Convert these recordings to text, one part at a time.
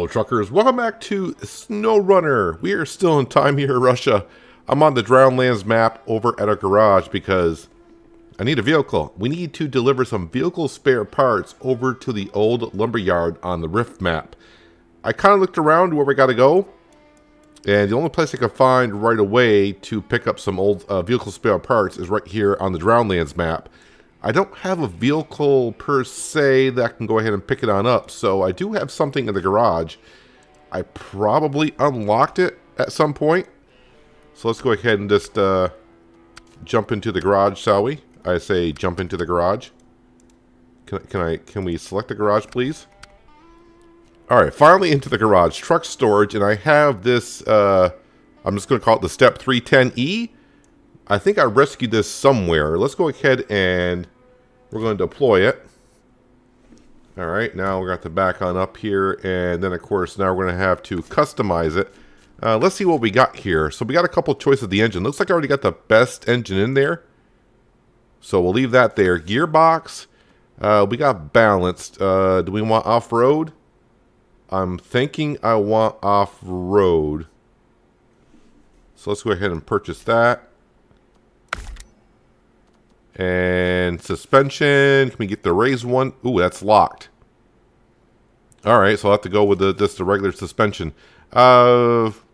Hello truckers, welcome back to SnowRunner. We are still in time here in Russia. I'm on the Drownlands map over at our garage because I need a vehicle. We need to deliver some vehicle spare parts over to the old lumberyard on the Rift map. I kind of looked around where we got to go, and the only place I could find right away to pick up some old vehicle spare parts is right here on the Drownlands map. I don't have a vehicle per se that I can go ahead and pick it on up, so I do have something in the garage. I probably unlocked it at some point. So let's go ahead and just jump into the garage, shall we? I say jump into the garage. Can we select the garage, please? Alright, finally into the garage. Truck storage, and I have this, I'm just going to call it the Step 310E. I think I rescued this somewhere. Let's go ahead and we're going to deploy it. Alright, now we're going to have to back on up here, and then of course now we're going to have to customize it. Let's see what we got here. So we got a couple choices of the engine. Looks like I already got the best engine in there. So we'll leave that there. Gearbox, we got balanced. Do we want off-road? I'm thinking I want off-road. So let's go ahead and purchase that. And suspension, can we get the raised one? Ooh, that's locked. Alright, so I'll have to go with just the regular suspension. Off-road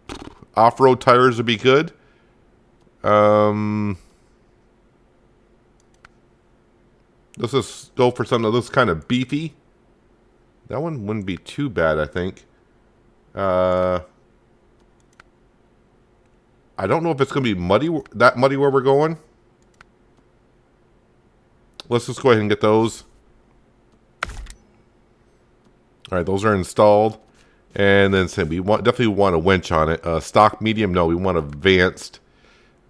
tires would be good. Let's just go for something that looks kind of beefy. That one wouldn't be too bad, I think. I don't know if it's going to be that muddy where we're going. Let's just go ahead and get those. Alright, those are installed. And then say we definitely want a winch on it. Stock medium, no, we want advanced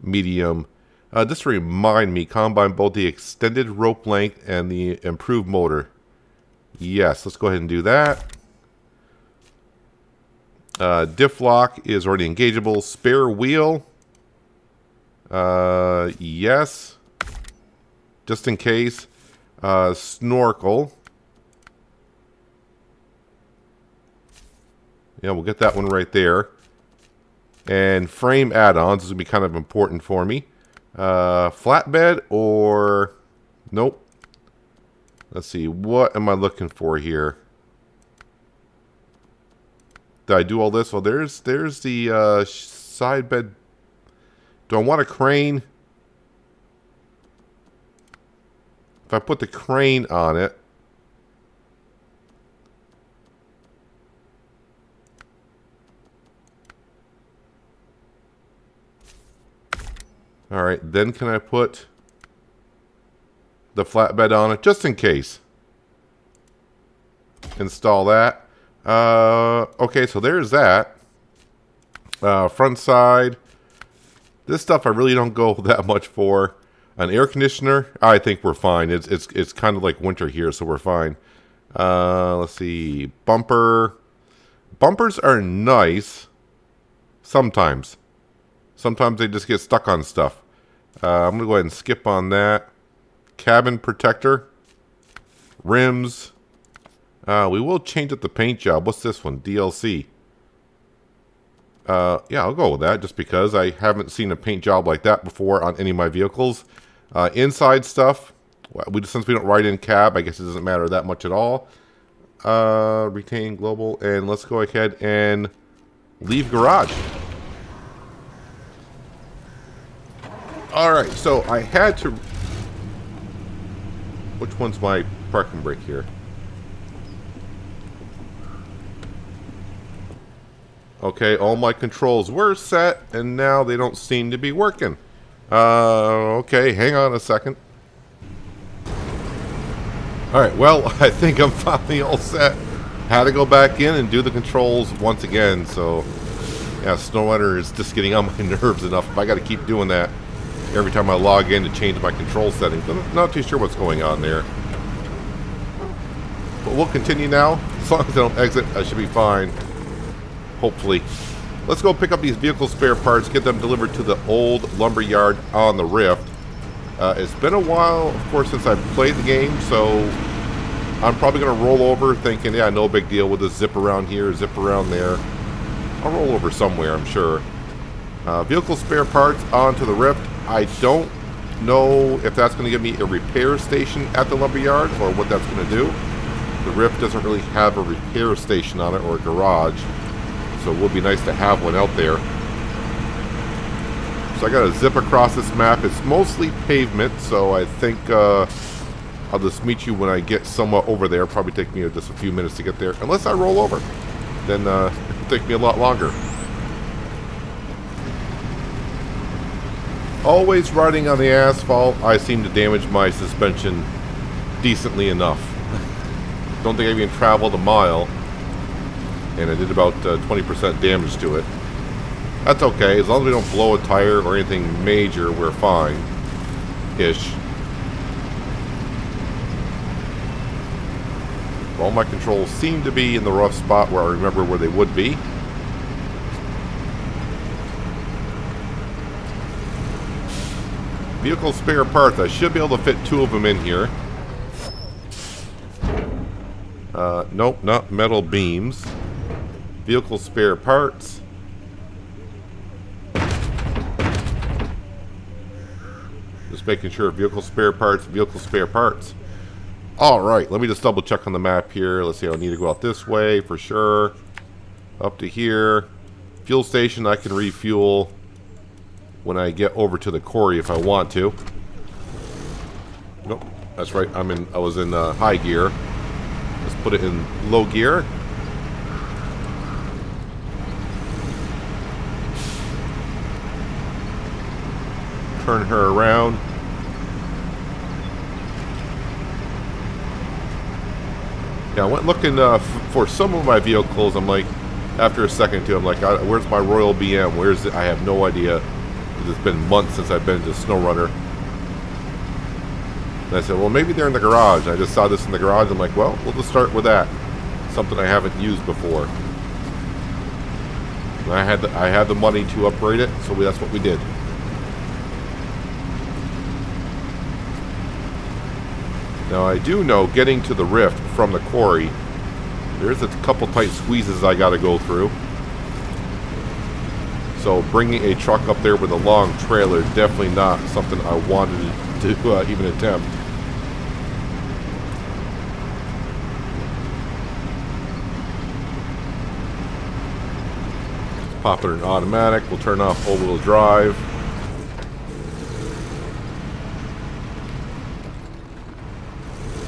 medium. Just to remind me, combine both the extended rope length and the improved motor. Yes, let's go ahead and do that. Diff lock is already engageable. Spare wheel. Yes. Just in case. Snorkel. Yeah, we'll get that one right there. And frame add-ons. This will be kind of important for me. Flatbed or... Nope. Let's see. What am I looking for here? Did I do all this? Well, there's the side bed. Do I want a crane? If I put the crane on it. Alright, then can I put the flatbed on it? Just in case. Install that. Okay, so there's that. Front side. This stuff I really don't go that much for. An air conditioner, I think we're fine. It's kind of like winter here, so we're fine. Let's see. Bumper. Bumpers are nice. Sometimes. Sometimes they just get stuck on stuff. I'm going to go ahead and skip on that. Cabin protector. Rims. We will change up the paint job. What's this one? DLC. Yeah, I'll go with that just because I haven't seen a paint job like that before on any of my vehicles. Inside stuff, since we don't ride in cab, I guess it doesn't matter that much at all. Retain global, and let's go ahead and leave garage. Alright, so I had to... Which one's my parking brake here? Okay, all my controls were set, and now they don't seem to be working. Okay, hang on a second. Alright, well, I think I'm finally all set. Had to go back in and do the controls once again, so... Yeah, SnowRunner is just getting on my nerves enough. If I gotta keep doing that every time I log in to change my control settings. I'm not too sure what's going on there. But we'll continue now. As long as I don't exit, I should be fine. Hopefully. Let's go pick up these vehicle spare parts, get them delivered to the old lumberyard on the Rift. It's been a while, of course, since I've played the game, so I'm probably going to roll over thinking, yeah, no big deal with a zip around here, zip around there. I'll roll over somewhere, I'm sure. Vehicle spare parts onto the Rift. I don't know if that's going to give me a repair station at the lumberyard or what that's going to do. The Rift doesn't really have a repair station on it or a garage, so it would be nice to have one out there. So I got to zip across this map. It's mostly pavement, so I think I'll just meet you when I get somewhat over there. Probably take me just a few minutes to get there. Unless I roll over, then it'll take me a lot longer. Always riding on the asphalt, I seem to damage my suspension decently enough. Don't think I even traveled a mile, and I did about 20% damage to it. That's okay, as long as we don't blow a tire or anything major, we're fine-ish. All my controls seem to be in the rough spot where I remember where they would be. Vehicle spare parts. I should be able to fit 2 of them in here. Nope, not metal beams. Vehicle spare parts. Just making sure vehicle spare parts, vehicle spare parts. Alright, let me just double check on the map here. Let's see, I need to go out this way for sure. Up to here. Fuel station, I can refuel when I get over to the quarry if I want to. Nope, that's right. I was in high gear. Let's put it in low gear. Turn her around. Yeah, I went looking for some of my vehicles. I'm like, after a second too, I'm like, where's my Royal BM? Where's it? I have no idea. It's been months since I've been to SnowRunner. And I said, well, maybe they're in the garage. I just saw this in the garage. I'm like, well, we'll just start with that. Something I haven't used before. And I had the money to upgrade it, so that's what we did. Now I do know getting to the Rift from the quarry, there's a couple tight squeezes I got to go through. So bringing a truck up there with a long trailer, definitely not something I wanted to even attempt. Let's pop it in automatic. We'll turn off all-wheel drive.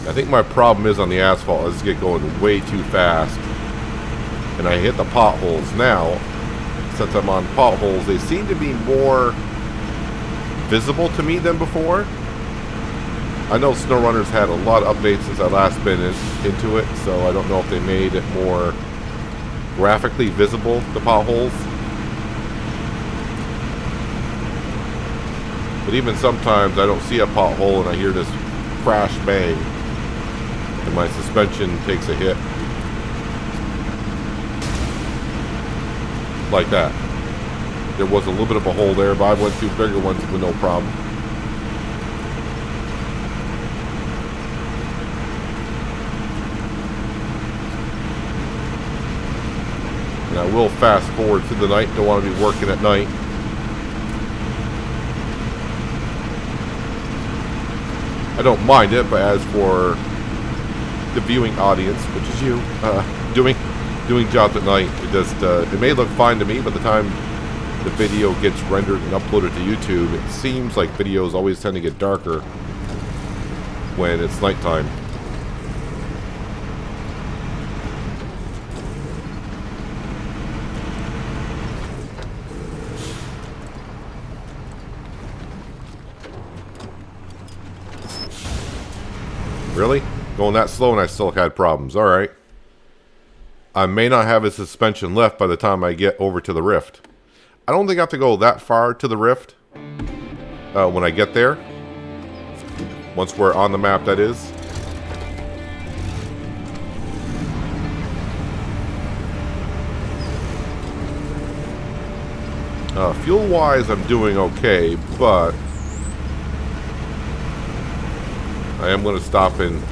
I think my problem is on the asphalt. I just get going way too fast. And I hit the potholes now. Since I'm on potholes, they seem to be more visible to me than before. I know SnowRunner's had a lot of updates since I last been into it, so I don't know if they made it more graphically visible, the potholes. But even sometimes I don't see a pothole and I hear this crash bang, and my suspension takes a hit. Like that. There was a little bit of a hole there, but I went through bigger ones with no problem. And I will fast forward to the night. Don't want to be working at night. I don't mind it, but as for the viewing audience, which is you, doing jobs at night, it may look fine to me. By the time the video gets rendered and uploaded to YouTube, it seems like videos always tend to get darker when it's nighttime. Really? Going that slow and I still had problems. Alright. I may not have a suspension left by the time I get over to the Rift. I don't think I have to go that far to the Rift when I get there. Once we're on the map, that is. Fuel-wise, I'm doing okay, but I am going to stop and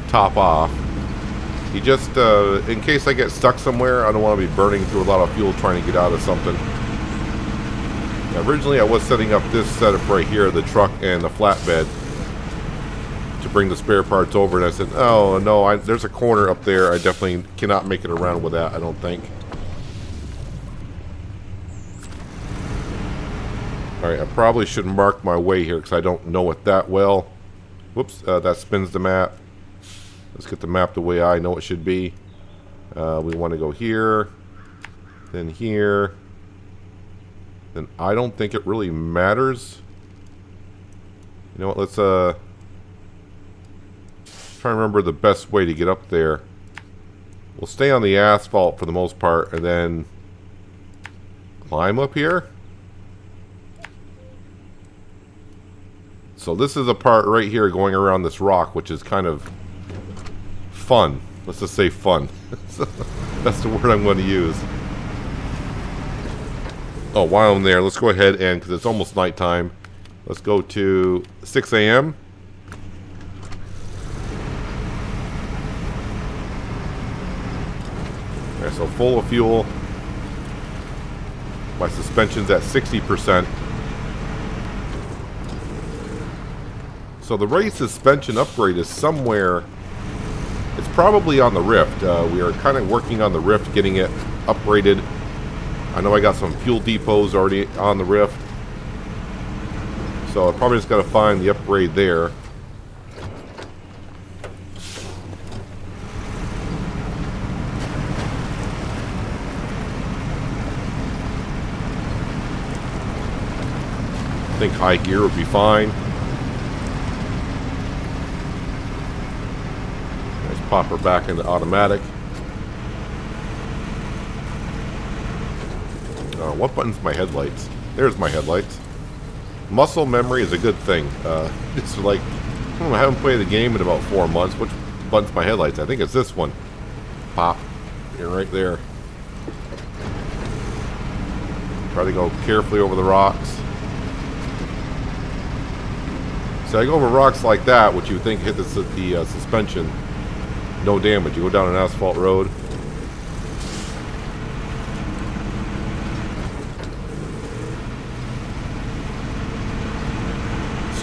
top off. You just, in case I get stuck somewhere, I don't want to be burning through a lot of fuel trying to get out of something. Originally, I was setting up this setup right here, the truck and the flatbed, to bring the spare parts over, and I said, oh no, there's a corner up there. I definitely cannot make it around with that, I don't think. Alright, I probably should mark my way here because I don't know it that well. Whoops, that spins the map. Let's get the map the way I know it should be. We want to go here, then here. Then I don't think it really matters. You know what, let's try and remember the best way to get up there. We'll stay on the asphalt for the most part and then climb up here. So this is a part right here going around this rock, which is kind of fun. Let's just say fun. That's the word I'm going to use. Oh, while I'm there, let's go ahead and, because it's almost nighttime, let's go to 6 a.m. Alright, so full of fuel. My suspension's at 60%. So the race suspension upgrade is somewhere. It's probably on the Rift. We are kind of working on the Rift, getting it upgraded. I know I got some fuel depots already on the Rift. So I probably just got to find the upgrade there. I think high gear would be fine. Pop her back into automatic. What button's my headlights? There's my headlights. Muscle memory is a good thing. It's like, I haven't played the game in about 4 months. Which button's my headlights? I think it's this one. Pop. You're right there. Try to go carefully over the rocks. So I go over rocks like that, which you think hit the suspension. No damage. You go down an asphalt road.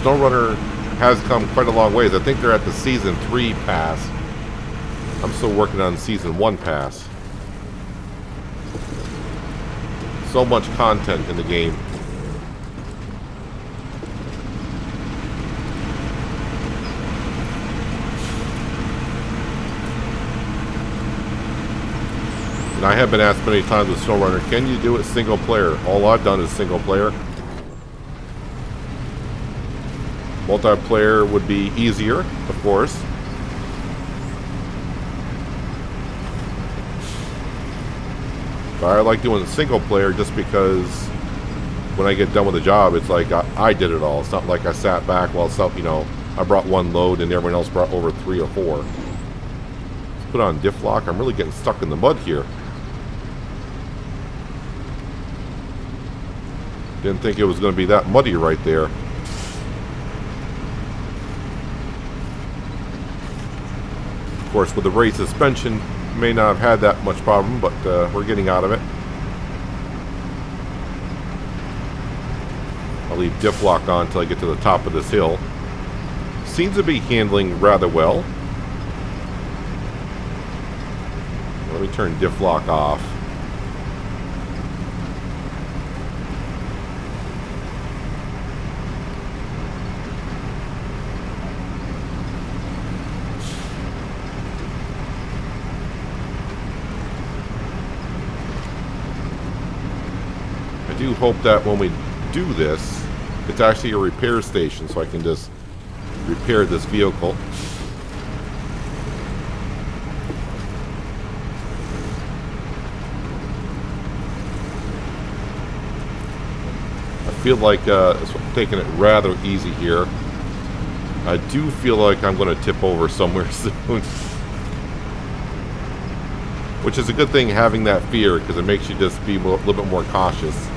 SnowRunner has come quite a long ways. I think they're at the Season 3 pass. I'm still working on Season 1 pass. So much content in the game. And I have been asked many times with SnowRunner, can you do it single player? All I've done is single player. Multiplayer would be easier, of course. But I like doing single player just because when I get done with the job, it's like I did it all. It's not like I sat back while I brought one load and everyone else brought over 3 or 4. Let's put on diff lock. I'm really getting stuck in the mud here. Didn't think it was going to be that muddy right there. Of course, with the race suspension, may not have had that much problem, but we're getting out of it. I'll leave diff lock on until I get to the top of this hill. Seems to be handling rather well. Let me turn diff lock off. I do hope that when we do this, it's actually a repair station, so I can just repair this vehicle. I feel like I'm taking it rather easy here. I do feel like I'm going to tip over somewhere soon. Which is a good thing, having that fear, because it makes you just be a little bit more cautious.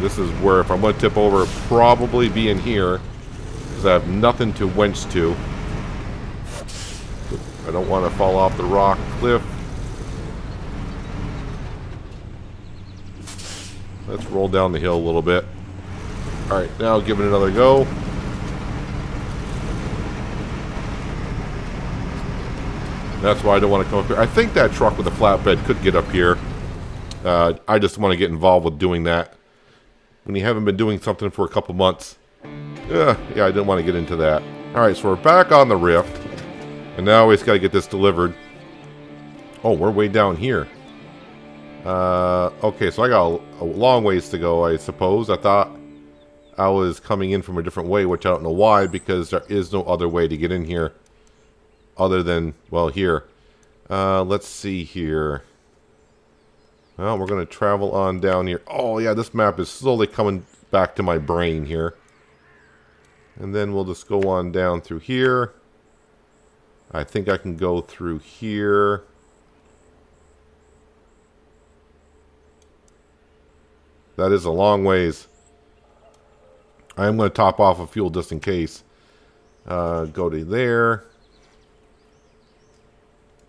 This is where if I'm going to tip over, it'll probably be in here. Because I have nothing to winch to. I don't want to fall off the rock cliff. Let's roll down the hill a little bit. Alright, now give it another go. That's why I don't want to come up here. I think that truck with the flatbed could get up here. I just want to get involved with doing that. When you haven't been doing something for a couple months. Yeah, I didn't want to get into that. Alright, so we're back on the rift. And now we just got to get this delivered. Oh, we're way down here. Okay, so I got a long ways to go, I suppose. I thought I was coming in from a different way, which I don't know why, because there is no other way to get in here. Other than, well, here. Let's see here. Well, we're going to travel on down here. Oh, yeah, this map is slowly coming back to my brain here. And then we'll just go on down through here. I think I can go through here. That is a long ways. I am going to top off of fuel just in case. Go to there.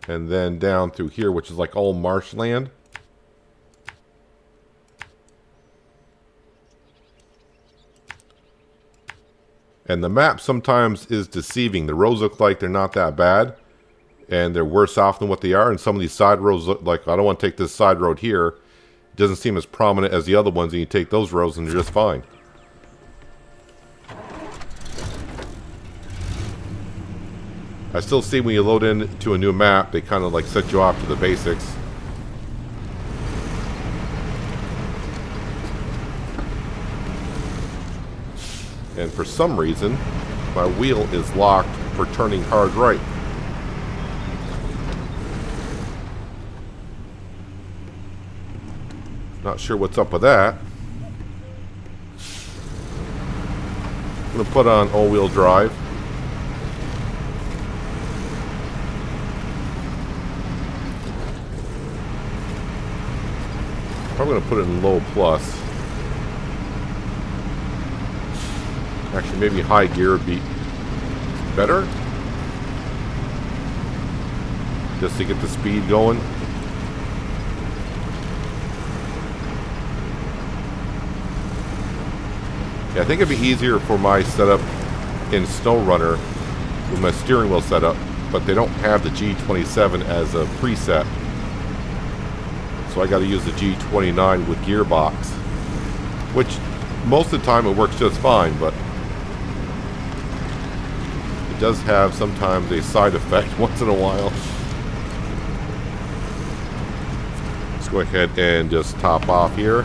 And then down through here, which is like all marshland. And the map sometimes is deceiving. The roads look like they're not that bad. And they're worse off than what they are. And some of these side roads look like, I don't want to take this side road here. It doesn't seem as prominent as the other ones. And you take those roads and they're just fine. I still see when you load into a new map, they kind of like set you off to the basics. And for some reason, my wheel is locked for turning hard right. Not sure what's up with that. I'm going to put on all-wheel drive. I'm going to put it in low plus. Actually, maybe high gear would be better. Just to get the speed going. Yeah, I think it'd be easier for my setup in SnowRunner with my steering wheel setup, but they don't have the G27 as a preset. So I got to use the G29 with gearbox, which most of the time it works just fine, but it does have sometimes a side effect once in a while. Let's go ahead and just top off here.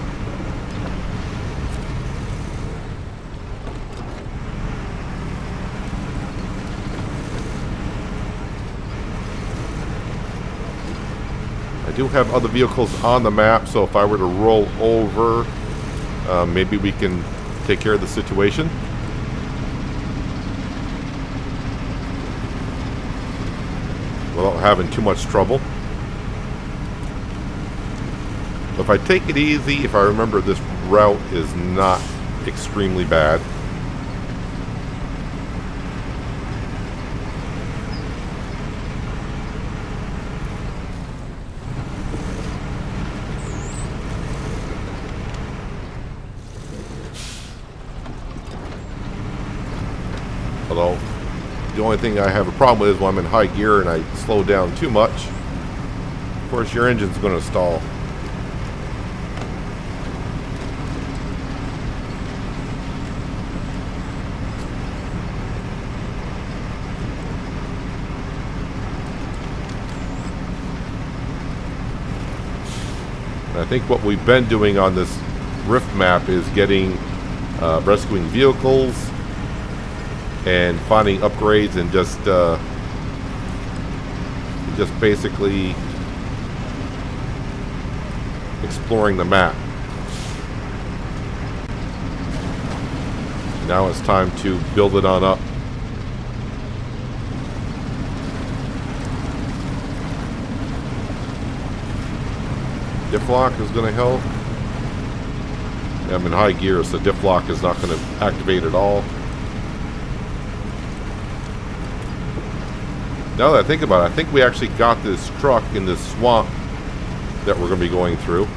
I do have other vehicles on the map, so if I were to roll over, maybe we can take care of the situation. Without having too much trouble. If I take it easy, if I remember, this route is not extremely bad. Although, the only thing I have a problem with is when I'm in high gear and I slow down too much. Of course, your engine's going to stall. And I think what we've been doing on this Rift map is getting rescuing vehicles and finding upgrades and just basically exploring the map. Now it's time to build it on up. Diff lock is going to help. I'm in high gear, so diff lock is not going to activate at all. Now that I think about it, I think we actually got this truck in this swamp that we're going to be going through.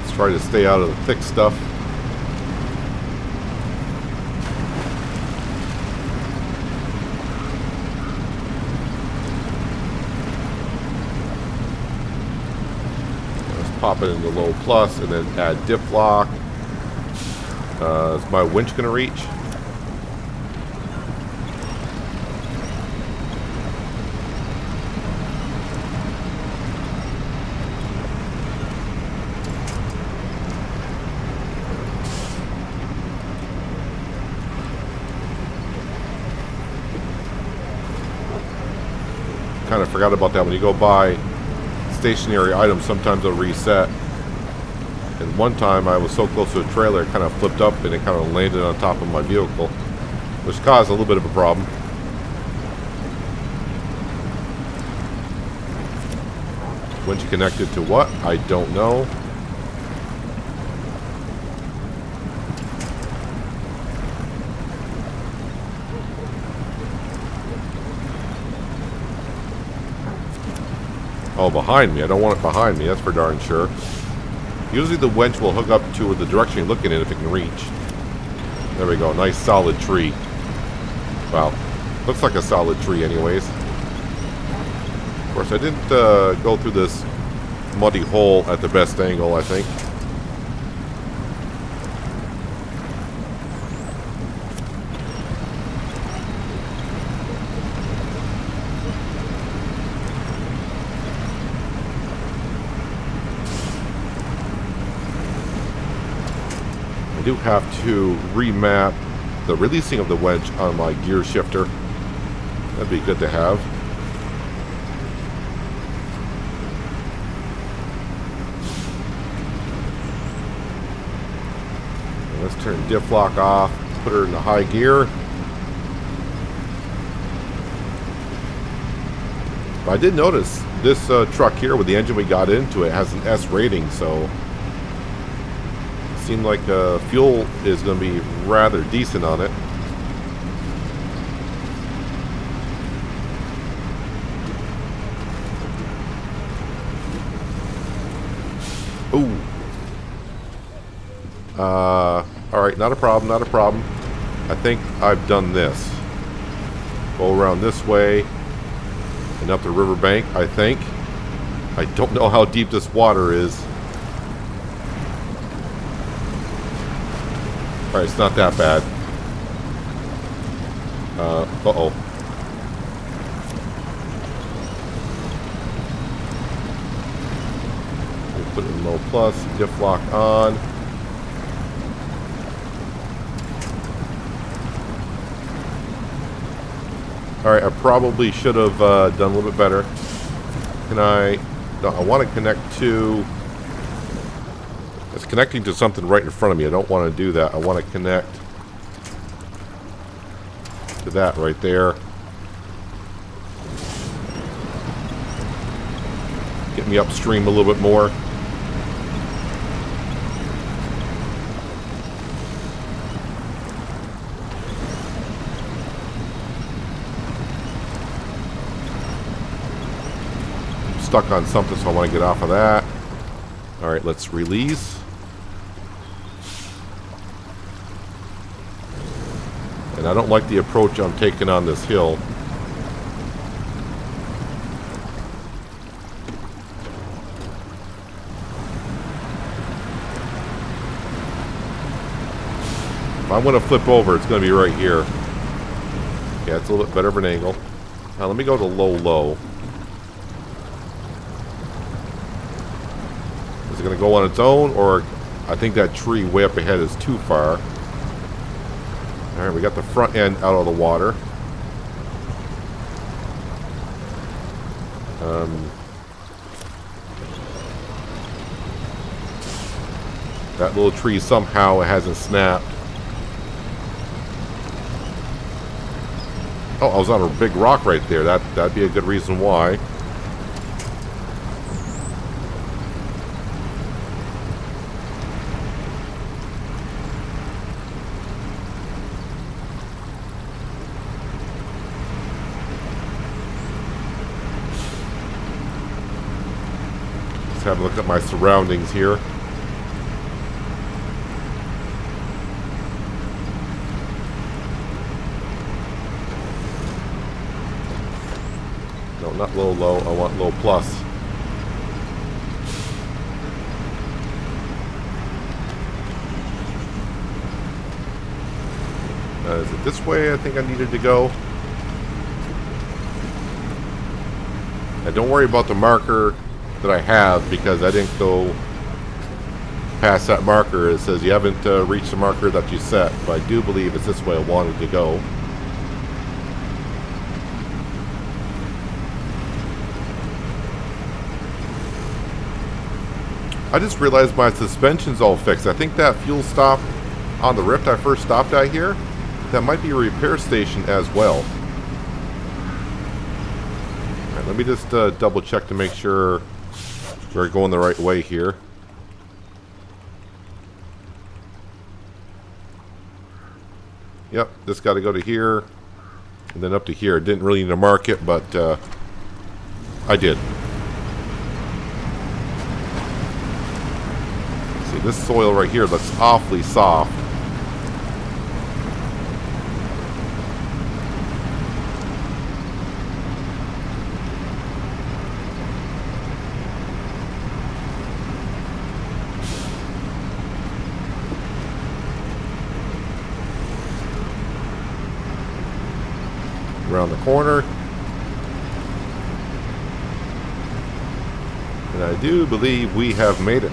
Let's try to stay out of the thick stuff. Pop it into low plus and then add diff lock. Is my winch going to reach? Kind of forgot about that. When you go by stationary items, sometimes they'll reset. And one time I was so close to a trailer, it kind of flipped up and it kind of landed on top of my vehicle, which caused a little bit of a problem. Winch connected to what? I don't know. Oh, behind me. I don't want it behind me. That's for darn sure. Usually the winch will hook up to the direction you're looking in if it can reach. There we go. Nice solid tree. Wow. Looks like a solid tree anyways. Of course, I didn't go through this muddy hole at the best angle, I think. I do have to remap the releasing of the wedge on my gear shifter. That'd be good to have. And let's turn diff lock off, put her in the high gear. But I did notice this truck here with the engine we got into it has an S rating, so seemed like fuel is going to be rather decent on it. Ooh. Alright, not a problem, not a problem. I think I've done this. Go around this way and up the riverbank, I think. I don't know how deep this water is. Alright, it's not that bad. Uh-oh. We'll put it in low plus, diff lock on. Alright, I probably should have done a little bit better. Can I... No, I want to connect to... It's connecting to something right in front of me. I don't want to do that. I want to connect to that right there. Get me upstream a little bit more. I'm stuck on something, so I want to get off of that. Alright, let's release. And I don't like the approach I'm taking on this hill. If I'm going to flip over, it's going to be right here. Yeah, it's a little bit better of an angle. Now let me go to low. Is it going to go on its own, or I think that tree way up ahead is too far. Alright, we got the front end out of the water. That little tree somehow hasn't snapped. Oh, I was on a big rock right there. That'd be a good reason why. Just have a look at my surroundings here. No, not low, low. I want low plus. Is it this way I think I needed to go? And don't worry about the marker that I have, because I didn't go past that marker. It says you haven't reached the marker that you set, but I do believe it's this way I wanted to go. I just realized my suspension's all fixed. I think that fuel stop on the Rift I first stopped at here, that might be a repair station as well. Alright, let me just double check to make sure we're going the right way here. Yep, just got to go to here and then up to here. Didn't really need to mark it, but I did. See, this soil right here looks awfully soft. Around the corner, and I do believe we have made it.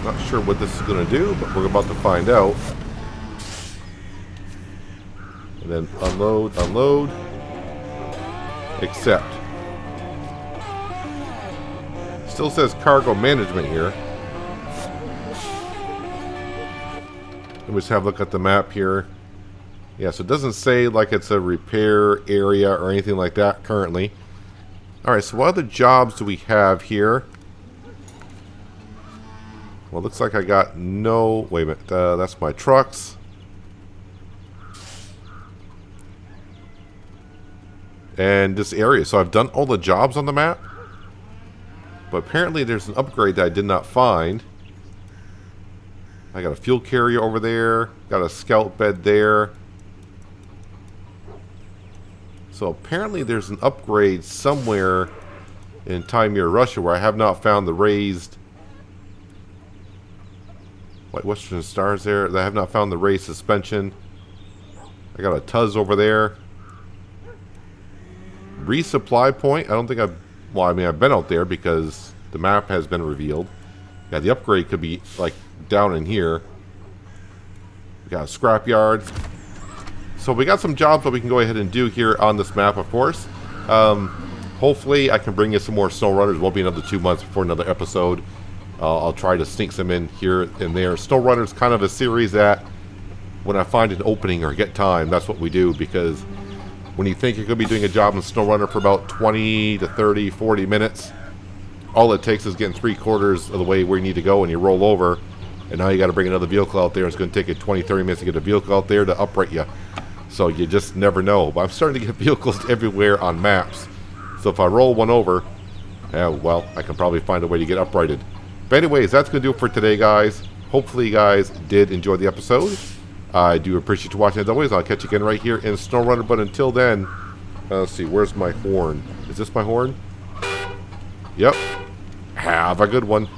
Not sure what this is going to do, but we're about to find out. And then unload, unload, accept. Still says cargo management here. Let me just have a look at the map here. Yeah, so it doesn't say like it's a repair area or anything like that currently. Alright, so what other jobs do we have here? Well, it looks like I got no... Wait a minute, that's my trucks. And this area. So I've done all the jobs on the map. But apparently there's an upgrade that I did not find. I got a fuel carrier over there. Got a scout bed there. So apparently there's an upgrade somewhere in Time Near Russia where I have not found the raised... White Western Stars there. I have not found the raised suspension. I got a Tuz over there. Resupply point. I don't think I've... Well, I mean, I've been out there because the map has been revealed. Yeah, the upgrade could be, like, down in here. We got a scrapyard. So we got some jobs that we can go ahead and do here on this map, of course. Hopefully, I can bring you some more SnowRunners. It won't be another 2 months before another episode. I'll try to sneak some in here and there. SnowRunner is kind of a series that, when I find an opening or get time, that's what we do, because... When you think you're going to be doing a job in SnowRunner for about 20 to 30, 40 minutes, all it takes is getting 3/4 of the way where you need to go, and you roll over, and now you got to bring another vehicle out there. And it's going to take you 20, 30 minutes to get a vehicle out there to upright you. So you just never know. But I'm starting to get vehicles everywhere on maps. So if I roll one over, well, I can probably find a way to get uprighted. But anyways, that's going to do it for today, guys. Hopefully you guys did enjoy the episode. I do appreciate you watching as always. I'll catch you again right here in SnowRunner. But until then, let's see, where's my horn? Is this my horn? Yep. Have a good one.